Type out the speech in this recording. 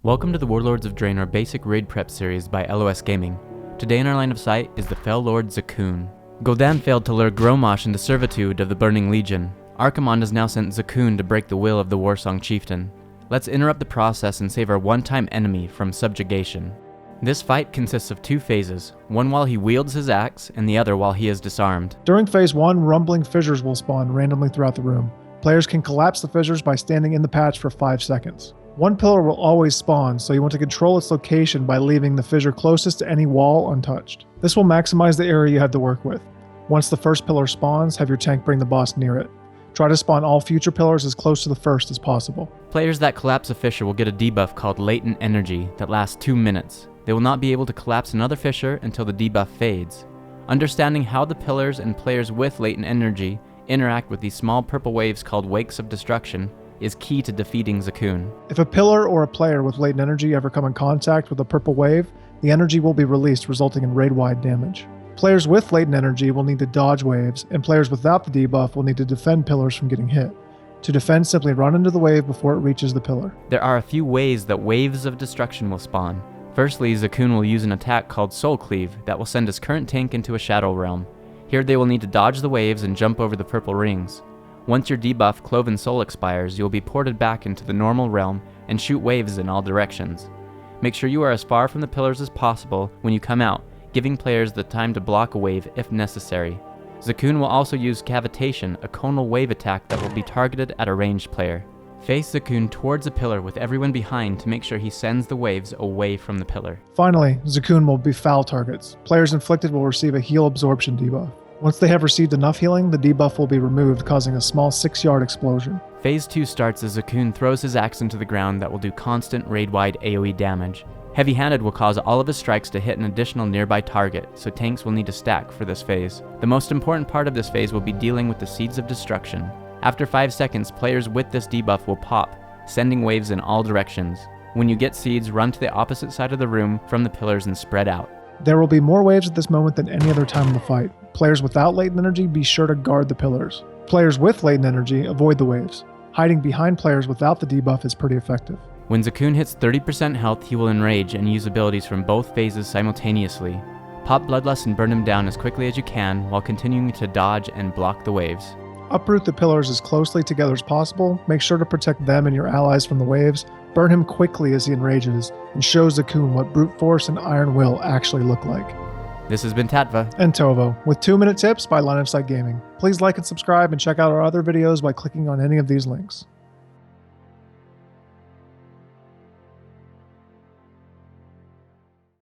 Welcome to the Warlords of Draenor basic raid prep series by LOS Gaming. Today in our line of sight is the Fel Lord Zakuun. Gul'dan failed to lure Grommash into servitude of the Burning Legion. Archimonde has now sent Zakuun to break the will of the Warsong Chieftain. Let's interrupt the process and save our one-time enemy from subjugation. This fight consists of two phases, one while he wields his axe and the other while he is disarmed. During phase 1, rumbling fissures will spawn randomly throughout the room. Players can collapse the fissures by standing in the patch for 5 seconds. One pillar will always spawn, so you want to control its location by leaving the fissure closest to any wall untouched. This will maximize the area you have to work with. Once the first pillar spawns, have your tank bring the boss near it. Try to spawn all future pillars as close to the first as possible. Players that collapse a fissure will get a debuff called Latent Energy that lasts 2 minutes. They will not be able to collapse another fissure until the debuff fades. Understanding how the pillars and players with Latent Energy interact with these small purple waves called Wakes of Destruction is key to defeating Zakuun. If a pillar or a player with latent energy ever come in contact with a purple wave, the energy will be released, resulting in raid-wide damage. Players with latent energy will need to dodge waves, and players without the debuff will need to defend pillars from getting hit. To defend, simply run into the wave before it reaches the pillar. There are a few ways that waves of destruction will spawn. Firstly, Zakuun will use an attack called Soul Cleave that will send his current tank into a Shadow Realm. Here they will need to dodge the waves and jump over the purple rings. Once your debuff Cloven Soul expires, you will be ported back into the normal realm and shoot waves in all directions. Make sure you are as far from the pillars as possible when you come out, giving players the time to block a wave if necessary. Zakuun will also use Cavitation, a conal wave attack that will be targeted at a ranged player. Face Zakuun towards a pillar with everyone behind to make sure he sends the waves away from the pillar. Finally, Zakuun will be foul targets. Players inflicted will receive a heal absorption debuff. Once they have received enough healing, the debuff will be removed, causing a small 6-yard explosion. Phase 2 starts as Zakuun throws his axe into the ground that will do constant raid-wide AoE damage. Heavy-handed will cause all of his strikes to hit an additional nearby target, so tanks will need to stack for this phase. The most important part of this phase will be dealing with the Seeds of Destruction. After 5 seconds, players with this debuff will pop, sending waves in all directions. When you get seeds, run to the opposite side of the room from the pillars and spread out. There will be more waves at this moment than any other time in the fight. Players without latent energy, be sure to guard the pillars. Players with latent energy, avoid the waves. Hiding behind players without the debuff is pretty effective. When Zakuun hits 30% health, he will enrage and use abilities from both phases simultaneously. Pop Bloodlust and burn him down as quickly as you can while continuing to dodge and block the waves. Uproot the pillars as closely together as possible, make sure to protect them and your allies from the waves, burn him quickly as he enrages, and show Zakuun what brute force and iron will actually look like. This has been Tatva and Tovo with 2-minute tips by Line of Sight Gaming. Please like and subscribe and check out our other videos by clicking on any of these links.